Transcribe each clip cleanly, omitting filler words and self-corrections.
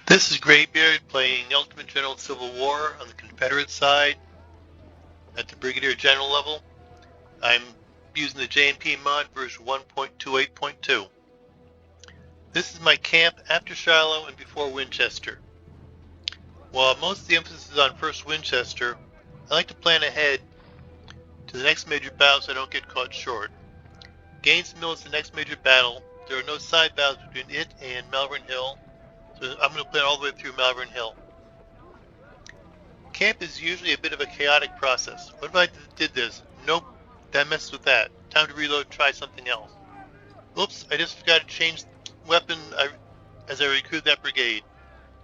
This is Graybeard playing Ultimate General Civil War on the Confederate side at the Brigadier General level. I'm using the JMP mod version 1.28.2. This is my camp after Shiloh and before Winchester. While most of the emphasis is on first Winchester, I like to plan ahead to the next major battle so I don't get caught short. Gaines Mill is the next major battle. There are no side battles between it and Malvern Hill, so I'm going to plan all the way through Malvern Hill. Camp is usually a bit of a chaotic process. What if I did this? Nope, that messes with that. Time to reload and try something else. Oops, I just forgot to change weapon as I recruit that brigade.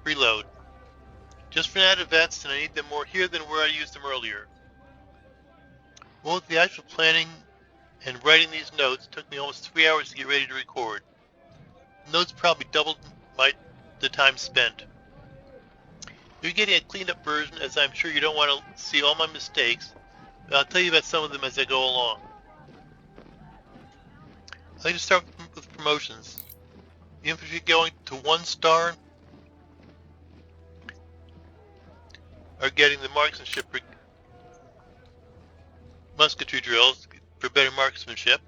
Reload. Just ran out of vets and I need them more here than where I used them earlier. Well, the actual planning and writing these notes took me almost 3 hours to get ready to record. The notes probably doubled the time spent. You're getting a cleaned up version, as I'm sure you don't want to see all my mistakes, but I'll tell you about some of them as I go along. I'd like to start with promotions. The infantry going to 1 star are getting the marksmanship musketry drills for better marksmanship.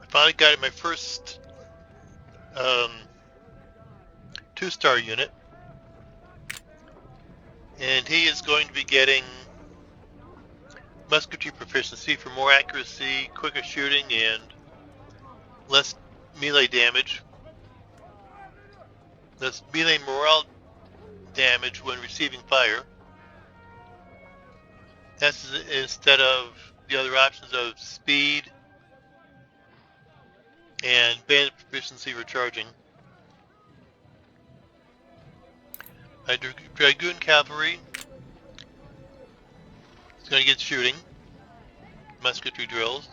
Finally got my first 2-star unit, and he is going to be getting musketry proficiency for more accuracy, quicker shooting, and less melee damage. That's melee morale damage when receiving fire. That's instead of the other options of speed and bandit proficiency for charging. My Dragoon Cavalry is going to get shooting, musketry drills.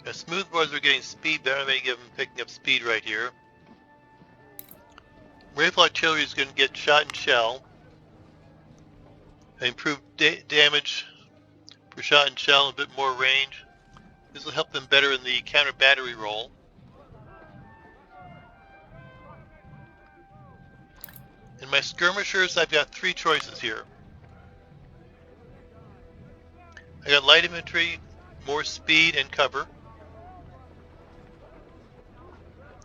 The smoothbores are getting speed, but I'm going to give them picking up speed right here. Rifle Artillery is going to get shot and shell. Improved damage for shot and shell, a bit more range. This will help them better in the counter battery role. In my skirmishers, I've got 3 choices here. I got light infantry, more speed and cover.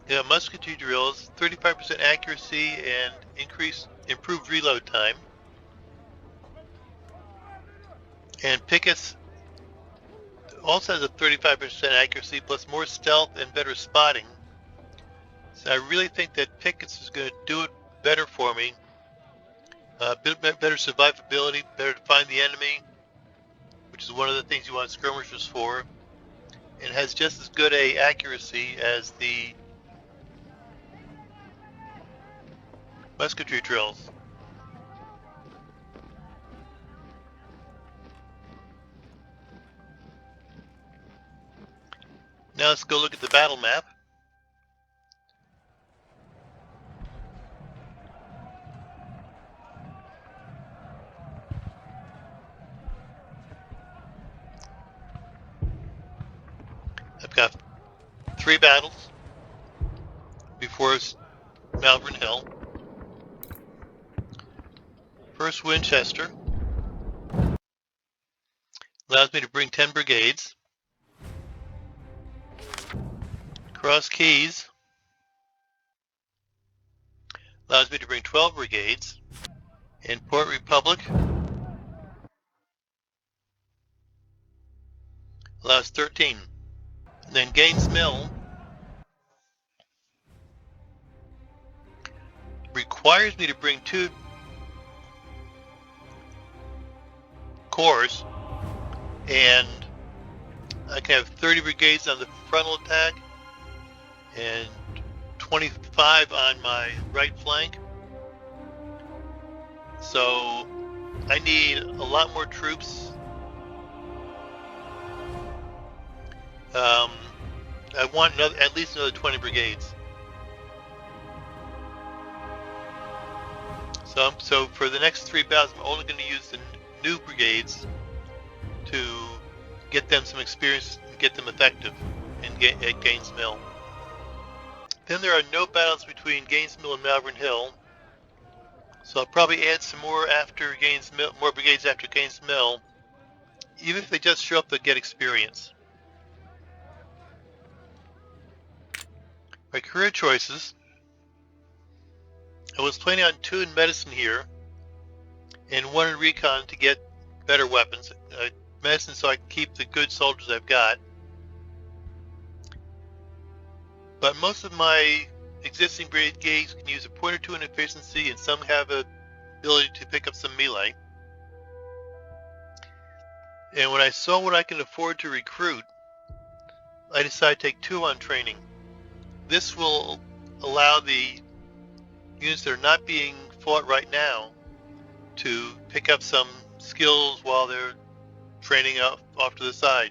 I got musketry drills, 35% accuracy and improved reload time. And pickets also has a 35% accuracy plus more stealth and better spotting. So I really think that pickets is going to do it better for me. A bit better survivability, better to find the enemy, which is one of the things you want skirmishers for. And it has just as good a accuracy as the musketry drills. Now let's go look at the battle map. I've got 3 battles before Malvern Hill. First Winchester allows me to bring 10 brigades. Cross Keys allows me to bring 12 brigades. And Port Republic allows 13. And then Gaines Mill requires me to bring 2 corps, and I can have 30 brigades on the frontal attack and 25 on my right flank. So I need a lot more troops. I want at least another 20 brigades. So for the next 3 battles, I'm only going to use the new brigades to get them some experience and get them effective at Gaines Mill. Then there are no battles between Gaines Mill and Malvern Hill, so I'll probably add some more after Gaines Mill, more brigades after Gaines Mill. Even if they just show up, they'll get experience. My career choices. I was planning on 2 in medicine here, and 1 in recon to get better weapons. Medicine so I can keep the good soldiers I've got. But most of my existing brigades can use a point or 2 in efficiency, and some have a ability to pick up some melee. And when I saw what I can afford to recruit, I decided to take 2 on training. This will allow the units that are not being fought right now to pick up some skills while they're training off to the side.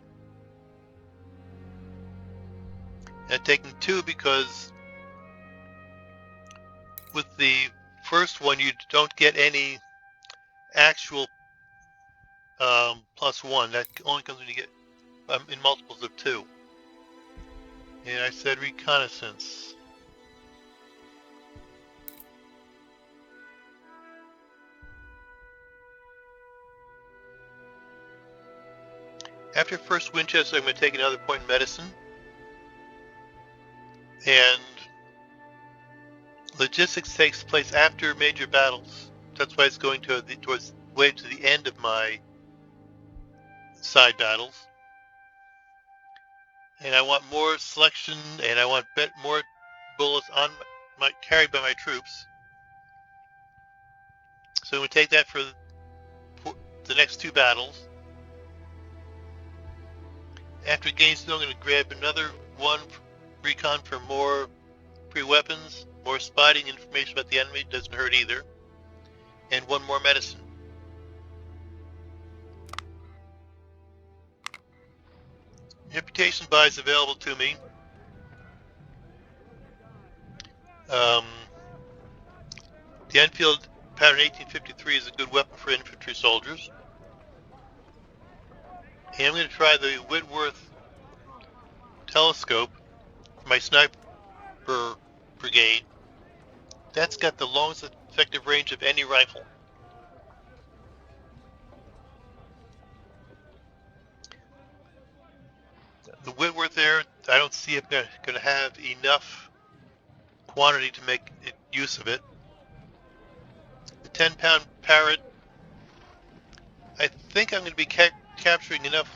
And I'm taking 2 because with the first one you don't get any actual +1. That only comes when you get in multiples of 2. And I said reconnaissance. After first Winchester, I'm going to take another point in medicine. And logistics takes place after major battles. That's why it's going towards way to the end of my side battles. And I want more selection, and I want more bullets carried by my troops. So I'm going to take that for the next 2 battles. After Gainesville, I'm going to grab another 1 recon for more pre-weapons, more spotting information about the enemy, doesn't hurt either, and 1 more medicine. Reputation buys available to me. The Enfield Pattern 1853 is a good weapon for infantry soldiers. And I'm going to try the Whitworth telescope for my sniper brigade. That's got the longest effective range of any rifle. The Whitworth there, I don't see it going to have enough quantity to make use of it. The 10-pound Parrot, I think I'm going to be capturing enough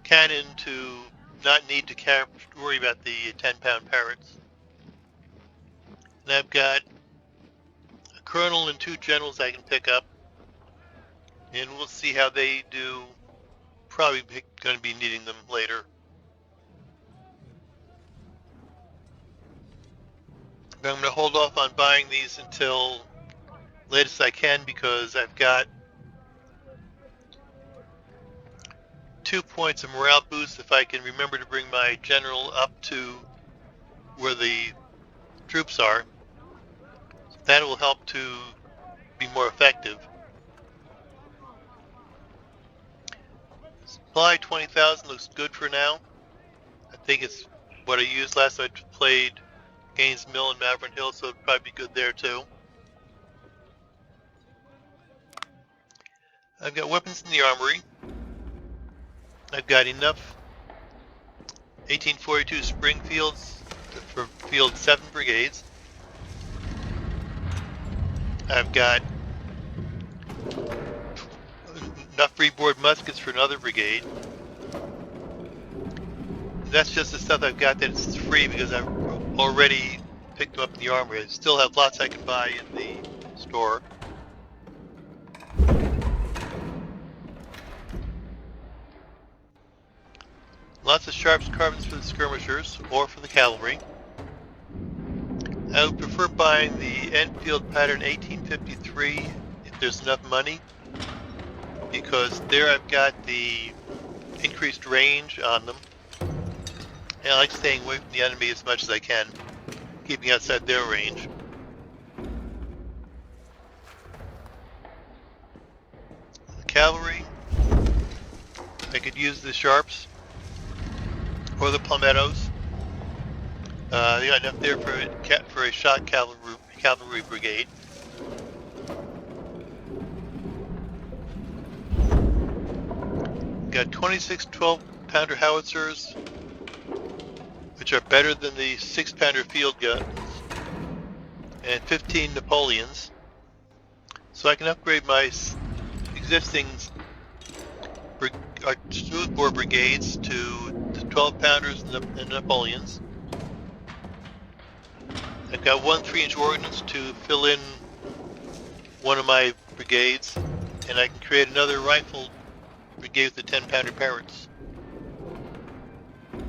cannon to not need to worry about the 10-pound Parrots. And I've got a colonel and 2 generals I can pick up, and we'll see how they do. Probably going to be needing them later. But I'm going to hold off on buying these until latest I can, because I've got 2 points of morale boost if I can remember to bring my general up to where the troops are. That will help to be more effective. Supply 20,000 looks good for now. I think it's what I used last time I played Gaines Mill and Malvern Hill, so it'll probably be good there too. I've got weapons in the armory. I've got enough 1842 Springfields for field 7 brigades. I've got enough freeboard muskets for another brigade. That's just the stuff I've got that's free because I've already picked them up in the armory. I still have lots I can buy in the store. Lots of sharps carbons for the skirmishers or for the cavalry. I would prefer buying the Enfield Pattern 1853 if there's enough money, because there I've got the increased range on them, and I like staying away from the enemy as much as I can. keeping outside their range. The cavalry, I could use the Sharps or the Palmettos. They got enough there for a shot cavalry brigade. Got 26 12-pounder howitzers, which are better than the 6-pounder field guns, and 15 Napoleons. So I can upgrade my existing smoothbore brigades to the 12-pounders and Napoleons. I've got one 3-inch ordnance to fill in one of my brigades, and I can create another rifle brigade with the 10-pounder Parrots. And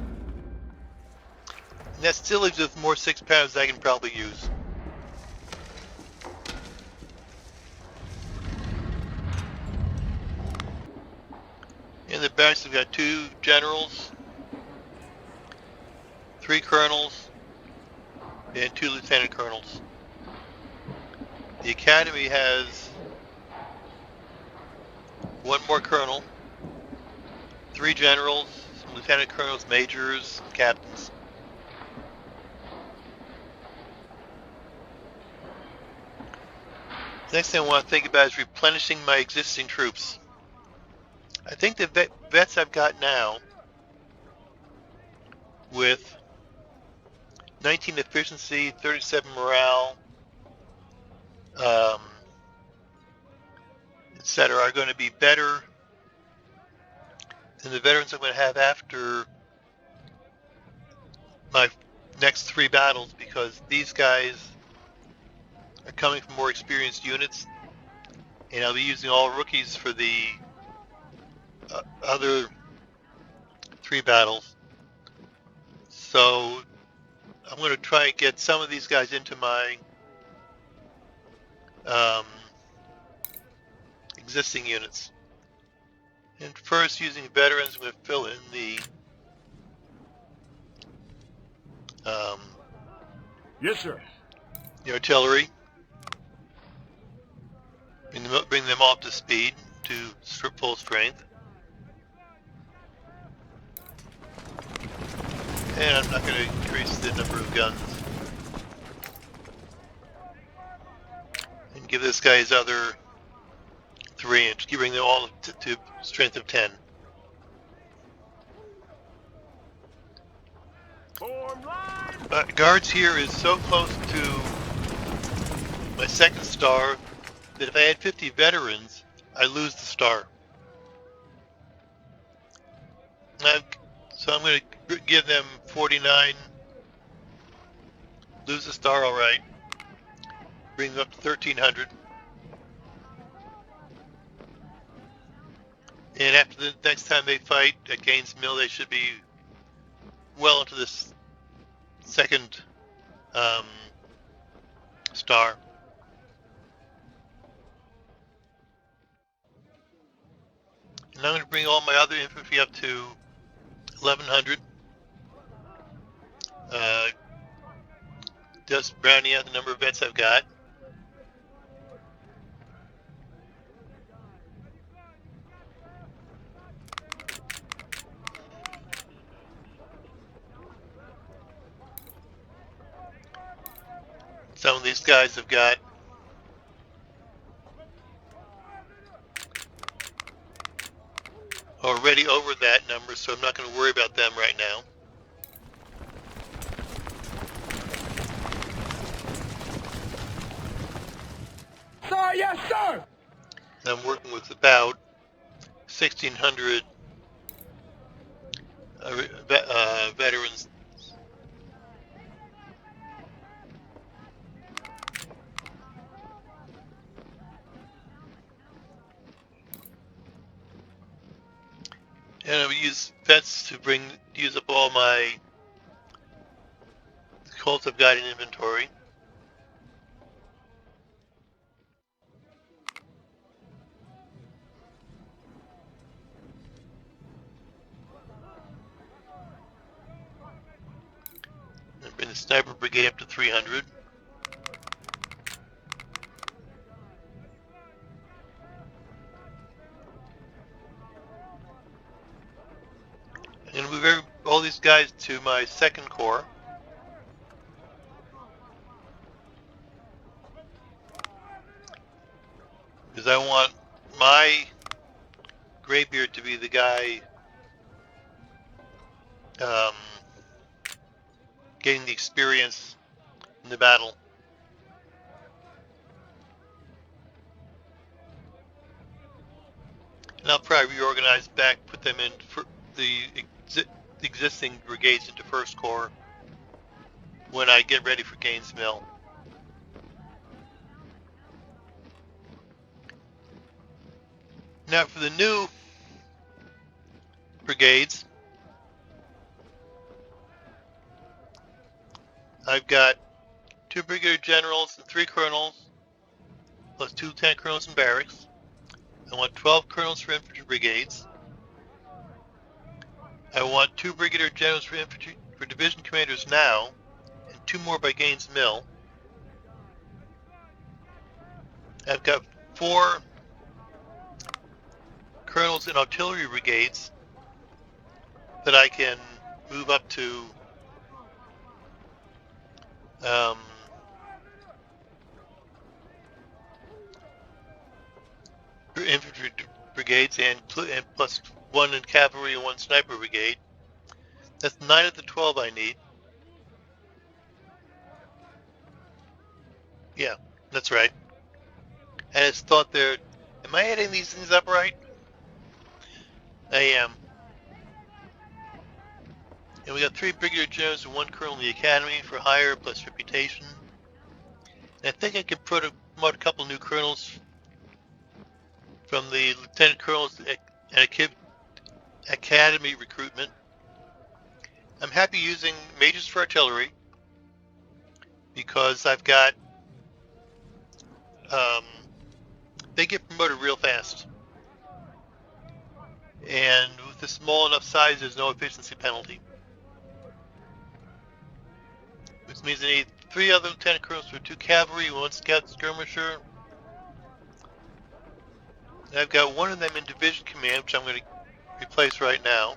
that still leaves with more 6-pounders I can probably use. In the barracks, I've got 2 generals, 3 colonels, and 2 lieutenant colonels. The academy has 1 more colonel, 3 generals, some lieutenant colonels, majors, captains. The next thing I want to think about is replenishing my existing troops. I think the vets I've got now, with 19 efficiency, 37 morale, etc., are going to be better than the veterans I'm going to have after my next 3 battles, because these guys are coming from more experienced units, and I'll be using all rookies for the other 3 battles. So I'm going to try and get some of these guys into my existing units. And first, using veterans, I'm going to fill in the yes, sir. The artillery. Bring them up to speed to full strength. And I'm not going to increase the number of guns. And give this guy his other 3-inch. Bring them all to strength of 10. Guards here is so close to my 2nd star that if I had 50 veterans, I lose the star. So I'm going to give them 49. Lose the star, all right. Bring them up to 1,300. And after the next time they fight at Gaines Mill, they should be well into this 2nd star. And I'm going to bring all my other infantry up to 1,100. Just rounding out the number of vets I've got. Some of these guys have got already over that number, so I'm not going to worry about them right now. Sir, yes, sir. I'm working with about 1,600 veterans. And I will use vets to use up all my Colts I've got in inventory. And bring the sniper brigade up to 300. And move all these guys to my 2nd Corps. Because I want my Graybeard to be the guy getting the experience in the battle. And I'll probably reorganize back, put them in for the existing brigades into 1st Corps when I get ready for Gaines Mill. Now for the new brigades, I've got 2 brigadier generals and 3 colonels, plus 2 lieutenant colonels and barracks. I want 12 colonels for infantry brigades. I want 2 brigadier generals for infantry for division commanders now, and 2 more by Gaines Mill. I've got 4 colonels in artillery brigades that I can move up to infantry brigades and plus 1 in cavalry and 1 sniper brigade. That's 9 of the 12 I need. Yeah, that's right. I just thought there, am I adding these things up right? I am. And we got 3 brigadier generals and 1 colonel in the academy for hire plus reputation. And I think I can promote a couple new colonels from the lieutenant colonels and academy recruitment. I'm happy using majors for artillery because I've got they get promoted real fast, and with a small enough size there's no efficiency penalty, which means I need 3 other lieutenant colonels for 2 cavalry, 1 scout skirmisher. And I've got 1 of them in division command, which I'm going to replace right now.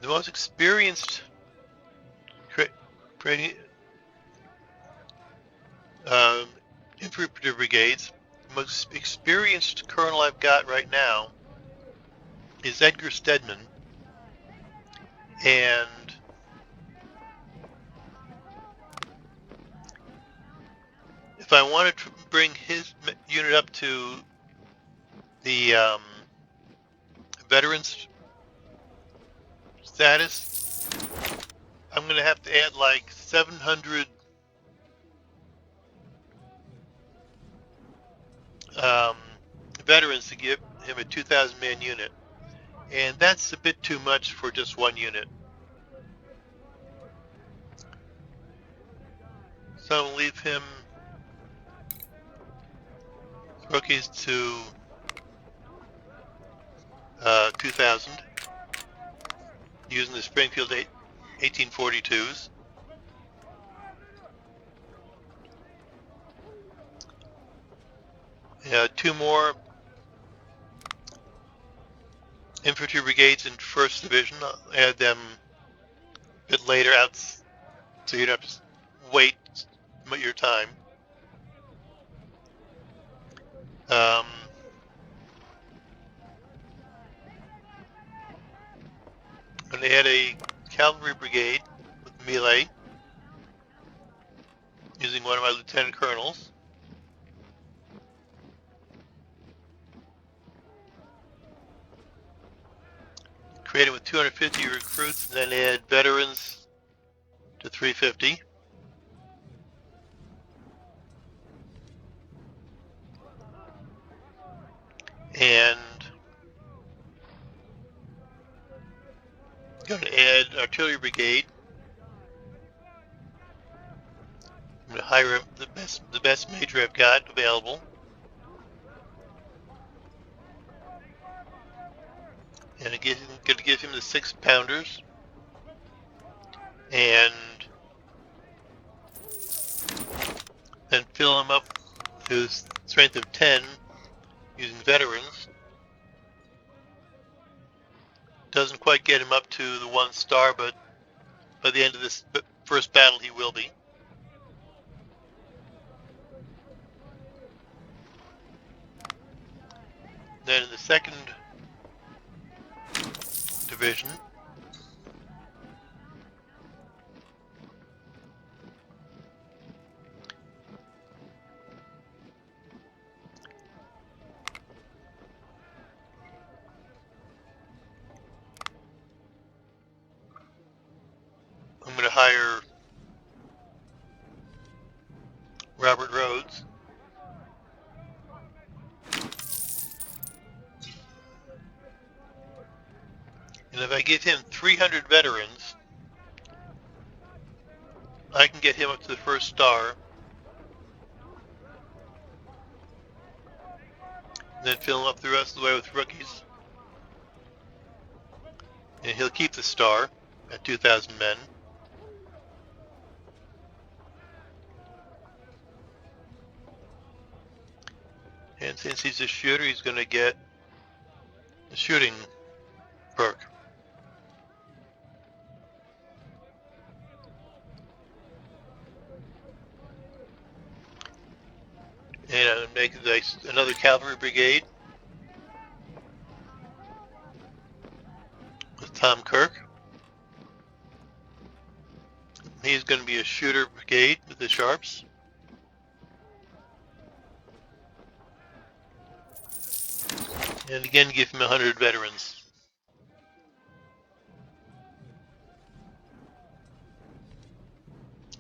The most experienced infantry brigades, the most experienced colonel I've got right now is Edgar Stedman, and if I wanted to bring his unit up to the veterans status, I'm going to have to add like 700 veterans to give him a 2,000 man unit, and that's a bit too much for just 1 unit. So I'm going to leave him rookies to 2,000 using the Springfield 1842s. Yeah, 2 more infantry brigades in 1st Division. I'll add them a bit later out so you don't have to wait your time. I'm going to add a cavalry brigade with melee using 1 of my lieutenant colonels. Create it with 250 recruits and then add veterans to 350. And going to add artillery brigade, I'm going to hire the best major I've got available. And I'm going to give him the 6-pounders. And then fill him up to his strength of 10 using veterans. Doesn't quite get him up to the 1 star, but by the end of this first battle he will be. Then in the 2nd division, I'm going to hire Robert Rhodes. And if I give him 300 veterans, I can get him up to the 1st star. And then fill him up the rest of the way with rookies. And he'll keep the star at 2,000 men. And since he's a shooter, he's going to get the shooting perk. And I'm going to make another cavalry brigade with Tom Kirk. He's going to be a shooter brigade with the Sharps. And again, give him 100 veterans.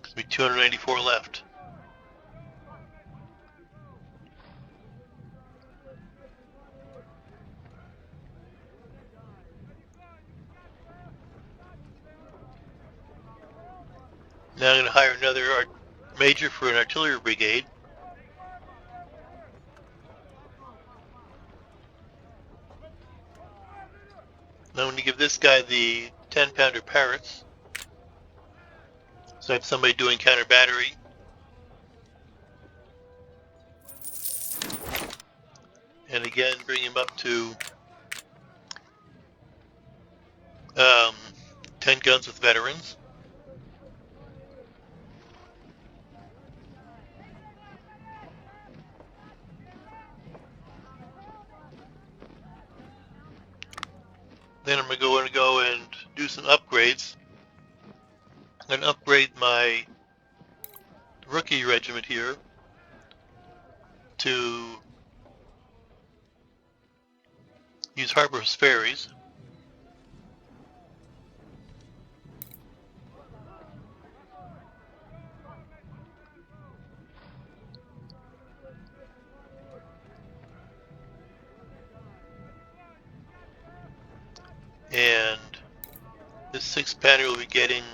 There's going to be 294 left. Now I'm going to hire another major for an artillery brigade. Now I'm going to give this guy the 10-pounder Parrots. So I have somebody doing counter battery. And again, bring him up to 10 guns with veterans. Then I'm going to go and do some upgrades. I'm going to upgrade my rookie regiment here to use Harper's Ferries. And this 6-pounder will be getting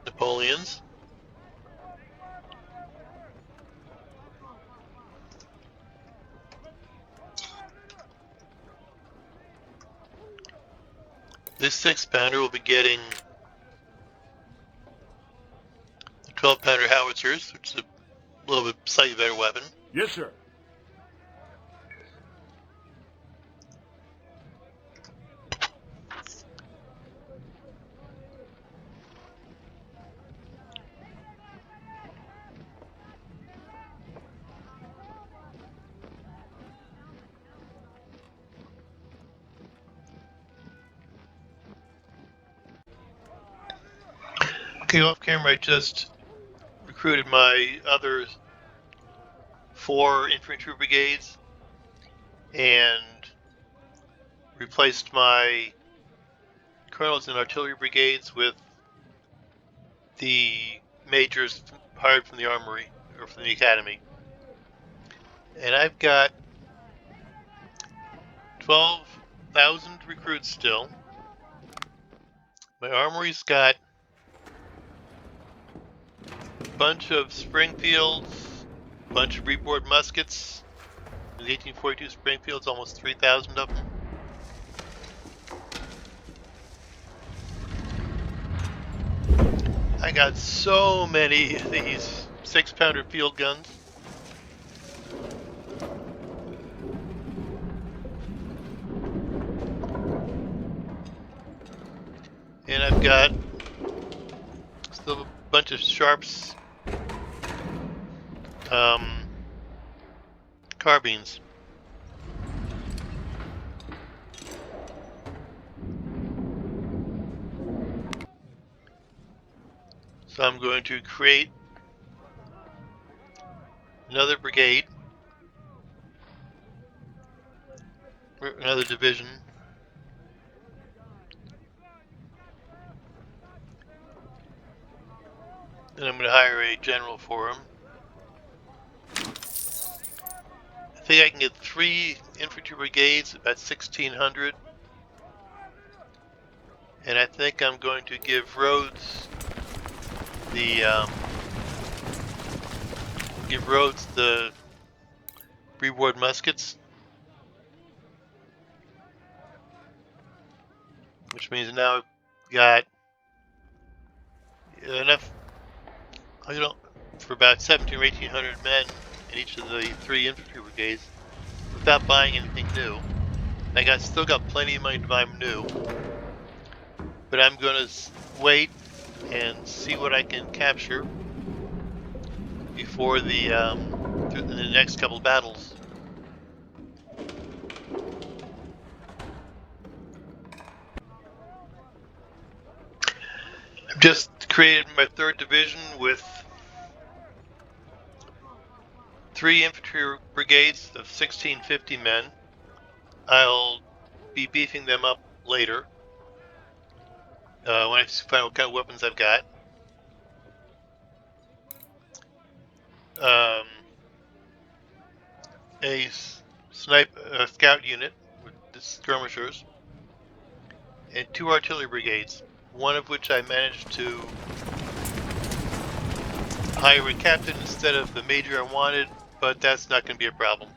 Napoleons. This 6-pounder will be getting the 12-pounder howitzers, which is a little bit slightly better weapon. Yes, sir. Okay, off camera, I just recruited my other 4 infantry brigades and replaced my colonels and artillery brigades with the majors hired from the armory or from the academy. And I've got 12,000 recruits still. My armory's got bunch of Springfields, bunch of reboard muskets. The 1842 Springfields, almost 3,000 of them. I got so many of these 6-pounder field guns. And I've got still a bunch of Sharps carbines. So I'm going to create another brigade, or another division. Then I'm going to hire a general for him. I think I can get 3 infantry brigades, about 1,600. And I think I'm going to give Rhodes the reward muskets, which means now I've got enough, for about 1,700 or 1,800 men in each of the 3 infantry brigades without buying anything new. Still got plenty of money to buy new, but I'm going to wait and see what I can capture before the next couple battles. I've just created my 3rd division with 3 infantry brigades of 1,650 men. I'll be beefing them up later when I find what kind of weapons I've got. A scout unit with the skirmishers, and 2 artillery brigades, one of which I managed to hire a captain instead of the major I wanted, but that's not going to be a problem.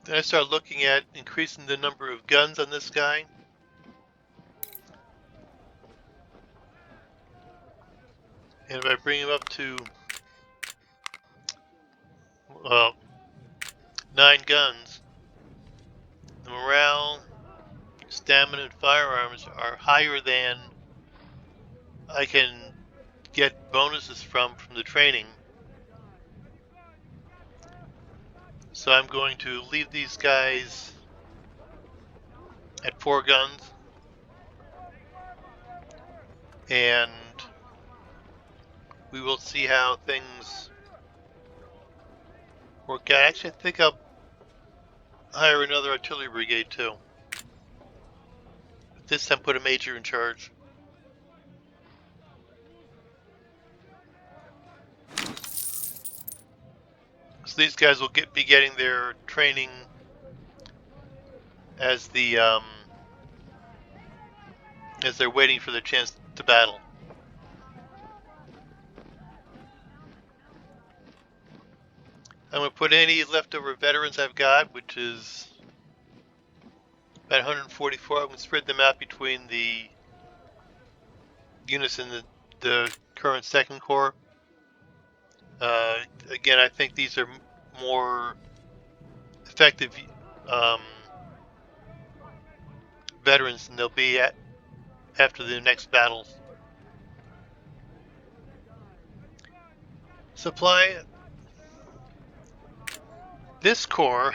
Then I started looking at increasing the number of guns on this guy. And if I bring him up to 9 guns, the morale, stamina, and firearms are higher than I can get bonuses from the training. So I'm going to leave these guys at 4 guns, and we will see how things work out. Actually, I think I'll hire another artillery brigade too. This time put a major in charge. So these guys will be getting their training as they're waiting for their chance to battle. I'm going to put any leftover veterans I've got, which is about 144. I'm going to spread them out between the units in the current 2nd Corps. Again, I think these are more effective veterans than they'll be after the next battles. Supply. This corps,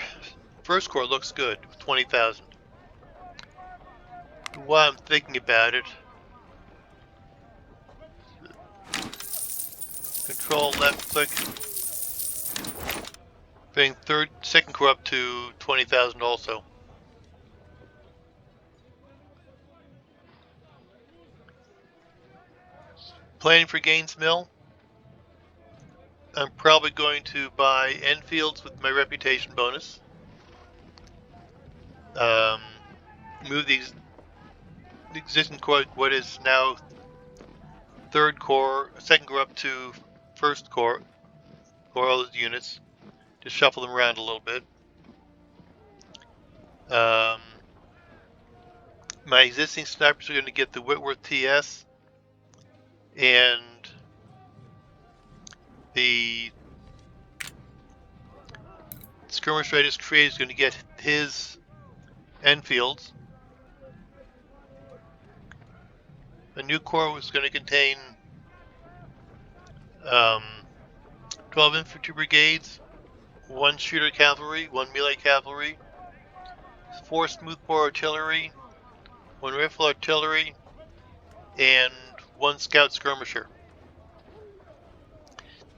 1st Corps, looks good with 20,000. While I'm thinking about it, Control left click, bring 2nd Corps up to 20,000 also. Planning for Gaines Mill. I'm probably going to buy Enfields with my reputation bonus. Move the existing Corps, what is now third corps, second corps up to first corps, or all those units. Just shuffle them around a little bit. My existing snipers are going to get the Whitworth TS, and the skirmish I just created is going to get his Enfields. A new corps was going to contain 12 infantry brigades, 1 shooter cavalry, 1 melee cavalry, 4 smoothbore artillery, 1 rifle artillery, and 1 scout skirmisher.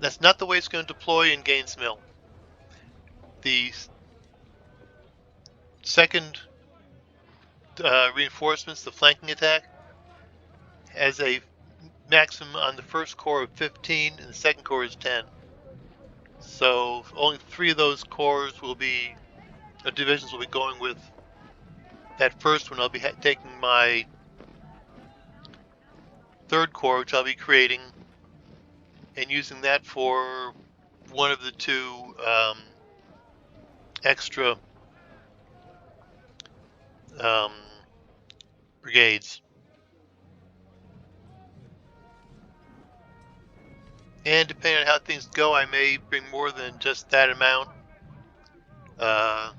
That's not the way it's going to deploy in Gaines Mill. The second reinforcements, the flanking attack, has a maximum on the first corps of 15 and the second corps is 10. So only 3 of those corps will be, divisions will be going with that first one. I'll be taking my third corps, which I'll be creating, and using that for one of the 2 extra brigades. And depending on how things go, I may bring more than just that amount. And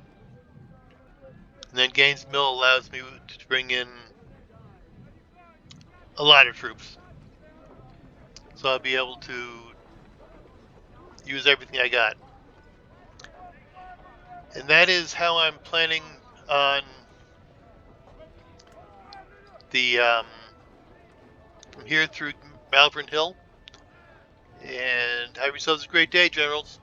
then Gaines Mill allows me to bring in a lot of troops. So I'll be able to use everything I got. And that is how I'm planning on the from here through Malvern Hill. And have yourselves a great day, generals.